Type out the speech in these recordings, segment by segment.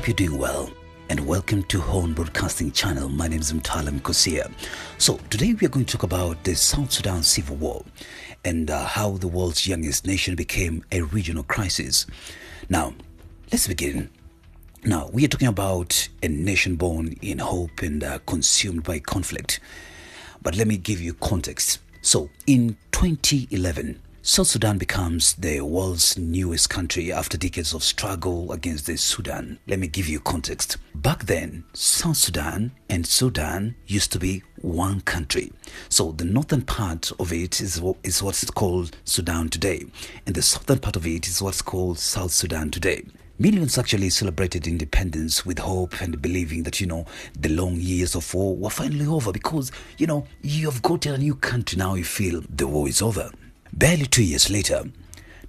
hope you're doing well and welcome to Horn Broadcasting Channel. My name is Mtalam Kosia. So today we are going to talk about the South Sudan Civil War and how the world's youngest nation became a regional crisis. Now, let's begin. Now, we are talking about a nation born in hope and consumed by conflict. But let me give you context. So, in 2011, South Sudan becomes the world's newest country after decades of struggle against the Sudan. Let me give you context. Back then, South Sudan and Sudan used to be one country. So the northern part of it is what's called Sudan today, and the southern part of it is what's called South Sudan today. Millions actually celebrated independence with hope and believing that, the long years of war were finally over because, you have got a new country. Now you feel the war is over. Barely 2 years later,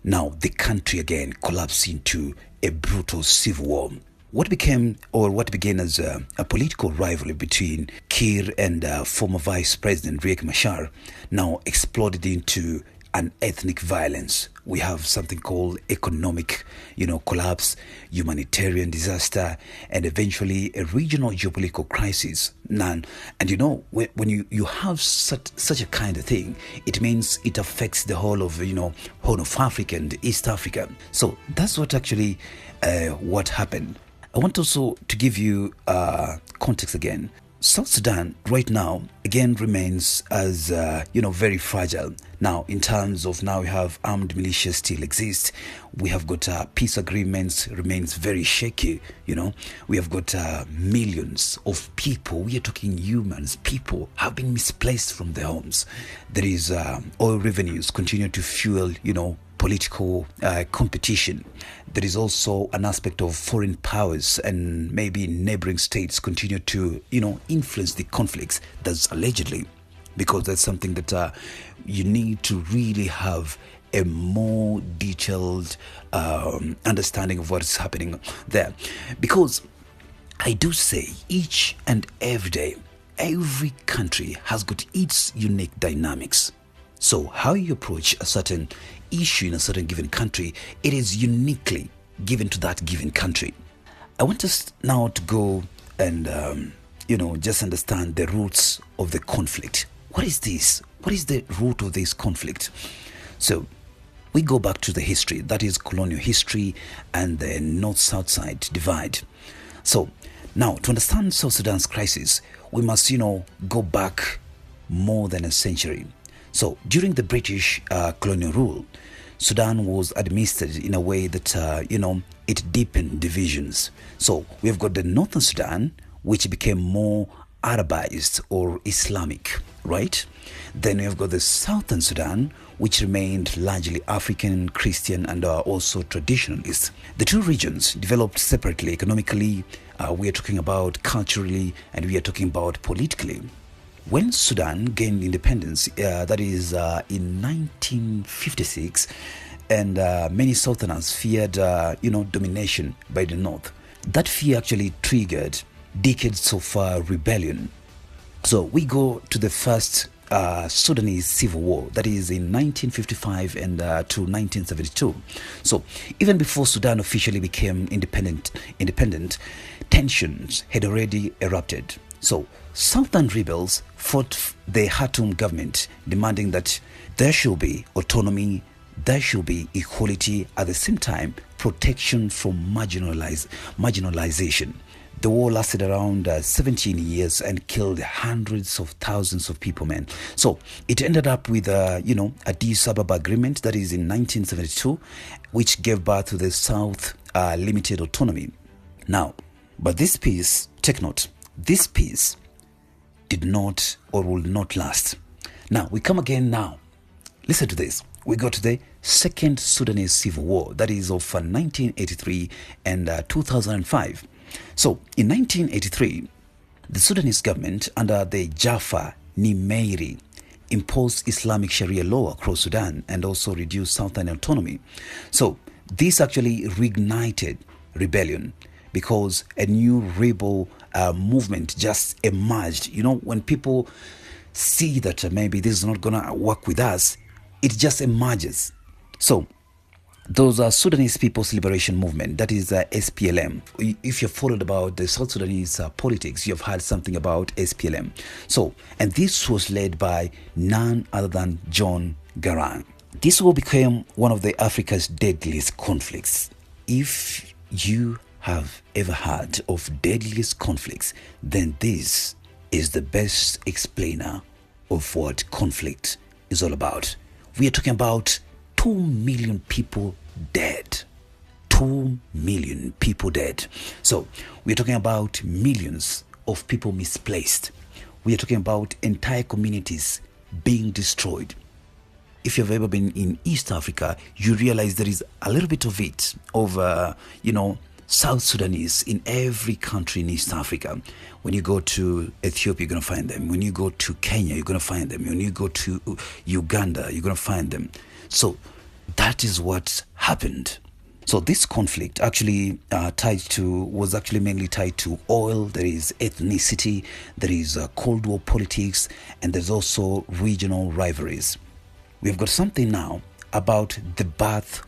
now the country again collapsed into a brutal civil war. What began as a political rivalry between Kir and former Vice President Riek Machar now exploded into an ethnic violence. We have something called economic, collapse, humanitarian disaster, and eventually a regional geopolitical crisis. And when you have such a kind of thing, it means it affects the whole of, Horn of Africa and East Africa. So that's what actually what happened. I want also to give you context again. South Sudan right now again remains as very fragile. Now, in terms of now we have armed militias still exist. We have got peace agreements remains very shaky. We have got millions of people. We are talking humans. People have been misplaced from their homes. There is oil revenues continue to fuel political competition. There is also an aspect of foreign powers and maybe neighboring states continue to, influence the conflicts. That's allegedly, because that's something that you need to really have a more detailed understanding of what is happening there. Because I do say each and every day, every country has got its unique dynamics. So how you approach a certain issue in a certain given country, it is uniquely given to that given country. I want us now to go and, just understand the roots of the conflict. What is this? What is the root of this conflict? So we go back to the history, that is colonial history and the north-south side divide. So now to understand South Sudan's crisis, we must, go back more than a century. So during the British colonial rule, Sudan was administered in a way that, it deepened divisions. So we've got the northern Sudan, which became more Arabized or Islamic, right? Then we've got the southern Sudan, which remained largely African, Christian, and also traditionalist. The two regions developed separately economically, we are talking about culturally, and we are talking about politically. When Sudan gained independence, that is in 1956, and many Southerners feared, domination by the North. That fear actually triggered decades of rebellion. So we go to the first Sudanese civil war, that is in 1955 and to 1972. So even before Sudan officially became independent, tensions had already erupted. So Southern rebels fought the Khartoum government, demanding that there should be autonomy, there should be equality, at the same time protection from marginalization. The war lasted around 17 years and killed hundreds of thousands of people, man. So it ended up with, Addis Ababa Agreement, that is in 1972, which gave birth to the South Limited Autonomy. Now, but this peace, take note, this peace did not or will not last. Now, we come again now. Listen to this. We go to the Second Sudanese Civil War, that is of 1983 and 2005. So, in 1983, the Sudanese government under the Jaffa Nimeiri imposed Islamic Sharia law across Sudan and also reduced Southern autonomy. So, this actually reignited rebellion because a new rebel movement just emerged. When people see that maybe this is not going to work with us, it just emerges. So Those are Sudanese People's Liberation Movement, that is SPLM. If you've followed about the South Sudanese politics, you've heard something about SPLM. So, and this was led by none other than John Garang. This war became one of the Africa's deadliest conflicts. If you have ever heard of deadliest conflicts, then this is the best explainer of what conflict is all about. We are talking about 2 million people dead. 2 million people dead. So we're talking about millions of people misplaced. We are talking about entire communities being destroyed. If you've ever been in East Africa, you realize there is a little bit of it, of, South Sudanese in every country in East Africa. When you go to Ethiopia, you're going to find them. When you go to Kenya, you're going to find them. When you go to Uganda, you're going to find them. So that is what happened. So this conflict actually was actually mainly tied to oil. There is ethnicity, there is Cold War politics, and there's also regional rivalries. We've got something now about the birth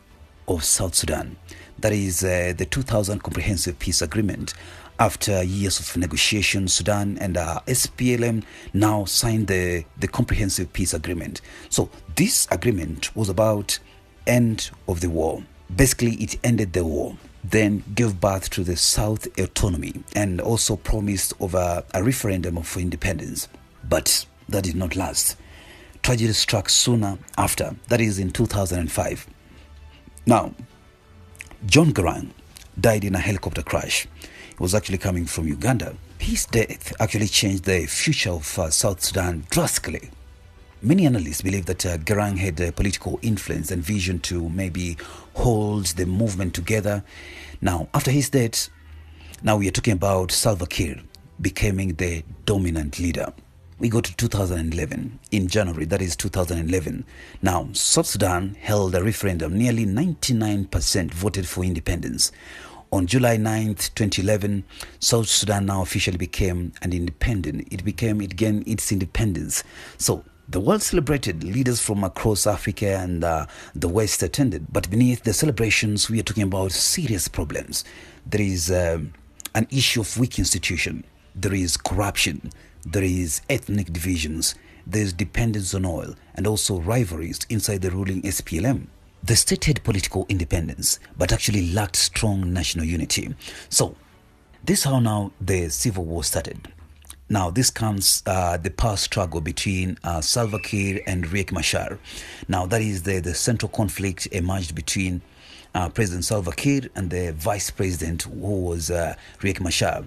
of South Sudan. That is the 2000 Comprehensive Peace Agreement. After years of negotiation, Sudan and SPLM now signed the Comprehensive Peace Agreement. So this agreement was about end of the war. Basically, it ended the war, then gave birth to the South Autonomy and also promised of a referendum for independence. But that did not last. Tragedy struck sooner after, that is in 2005. Now, John Garang died in a helicopter crash. He was actually coming from Uganda. His death actually changed the future of South Sudan drastically. Many analysts believe that Garang had political influence and vision to maybe hold the movement together. Now, after his death, now we are talking about Salva Kiir becoming the dominant leader. We go to 2011, in January, that is 2011. Now, South Sudan held a referendum. Nearly 99% voted for independence. On July 9th, 2011, South Sudan now officially became an independent. It gained its independence. So, the world celebrated. Leaders from across Africa and the West attended. But beneath the celebrations, we are talking about serious problems. There is an issue of weak institution. There is corruption. There is ethnic divisions, there is dependence on oil, and also rivalries inside the ruling SPLM. The state had political independence, but actually lacked strong national unity. So, this is how now the civil war started. Now, this comes the power struggle between Salva Kiir and Riek Machar. Now, that is the central conflict emerged between President Salva Kiir and the vice president, who was Riek Machar.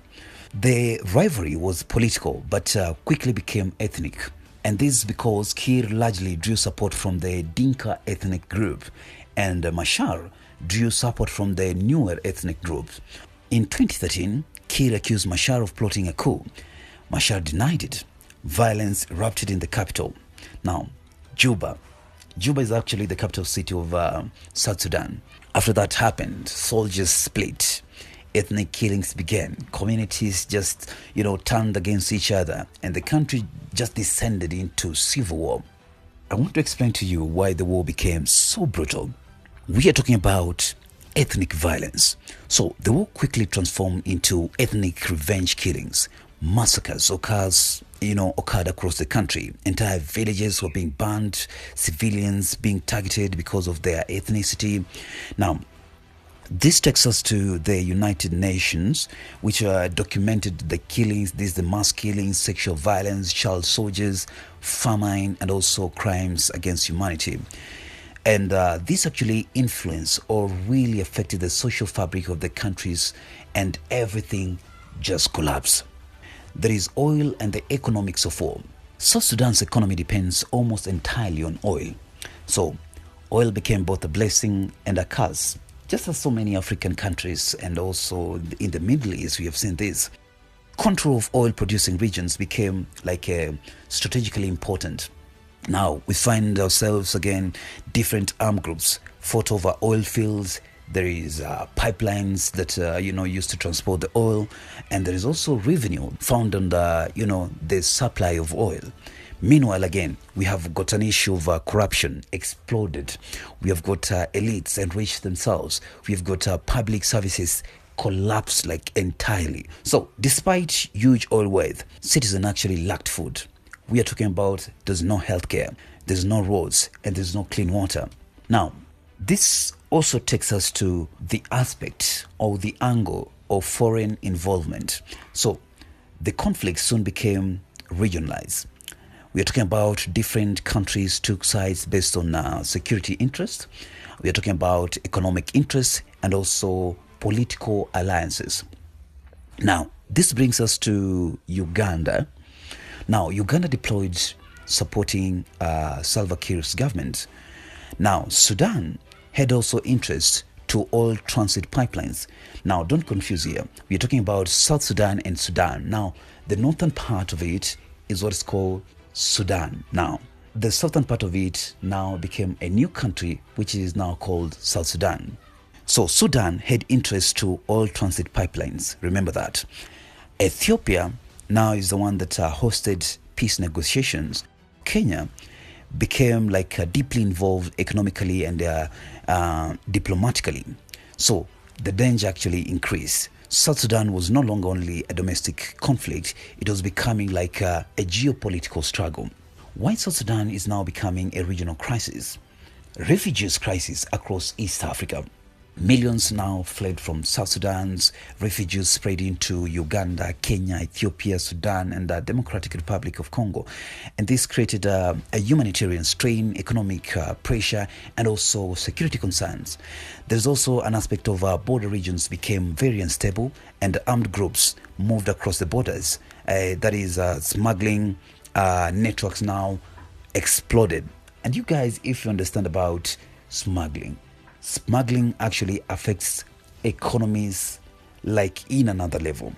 The rivalry was political, but quickly became ethnic. And this is because Kiir largely drew support from the Dinka ethnic group, and Machar drew support from the newer ethnic groups. In 2013, Kiir accused Machar of plotting a coup. Machar denied it. Violence erupted in the capital. Now, Juba. Juba is actually the capital city of South Sudan. After that happened, soldiers split. Ethnic killings began. Communities just, turned against each other, and the country just descended into civil war. I want to explain to you why the war became so brutal. We are talking about ethnic violence. So the war quickly transformed into ethnic revenge killings. Massacres occurred across the country. Entire villages were being burned, civilians being targeted because of their ethnicity. Now, this takes us to the United Nations, which documented the killings, the mass killings, sexual violence, child soldiers, famine, and also crimes against humanity. And this actually influenced or really affected the social fabric of the countries, and everything just collapsed. There is oil and the economics of oil. South Sudan's economy depends almost entirely on oil. So, oil became both a blessing and a curse. Just as so many African countries and also in the Middle East, we have seen this. Control of oil producing regions became strategically important. Now we find ourselves again, different armed groups fought over oil fields. There is pipelines that used to transport the oil, and there is also revenue found on the supply of oil. Meanwhile, again, we have got an issue of corruption exploded. We have got elites enrich themselves. We've got public services collapsed like entirely. So, despite huge oil wealth, citizens actually lacked food. We are talking about there's no healthcare, there's no roads, and there's no clean water. Now, this also takes us to the aspect or the angle of foreign involvement. So, the conflict soon became regionalized. We are talking about different countries took sides based on security interests. We are talking about economic interests and also political alliances. Now, this brings us to Uganda. Now, Uganda deployed supporting Salva Kiir's government. Now, Sudan had also interest to oil transit pipelines. Now, don't confuse here. We are talking about South Sudan and Sudan. Now, the northern part of it is what is called Sudan. Now, the southern part of it now became a new country, which is now called South Sudan. So, Sudan had interest to oil transit pipelines. Remember that. Ethiopia now is the one that hosted peace negotiations. Kenya became like deeply involved economically and diplomatically. So, the danger actually increased. South Sudan was no longer only a domestic conflict, it was becoming like a geopolitical struggle. Why South Sudan is now becoming a regional crisis? Refugees crisis across East Africa. Millions now fled from South Sudan's refugees spread into Uganda, Kenya, Ethiopia, Sudan, and the Democratic Republic of Congo. And this created a humanitarian strain, economic pressure, and also security concerns. There's also an aspect of border regions became very unstable, and armed groups moved across the borders. That is, smuggling networks now exploded. And you guys, if you understand about smuggling actually affects economies like in another level.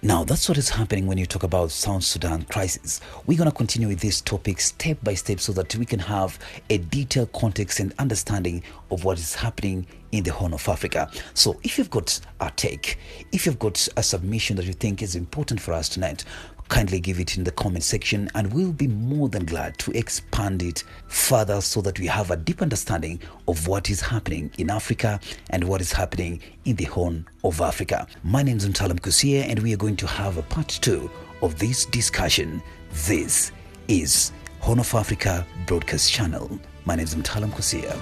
Now, that's what is happening when you talk about South Sudan crisis. We're going to continue with this topic step by step so that we can have a detailed context and understanding of what is happening in the Horn of Africa. So if you've got a take, if you've got a submission that you think is important for us tonight, kindly give it in the comment section and we'll be more than glad to expand it further so that we have a deep understanding of what is happening in Africa and what is happening in the Horn of Africa. My name is Mtalam Kusia and we are going to have a part 2 of this discussion. This is Horn of Africa Broadcast Channel. My name is Mtalam Kusia.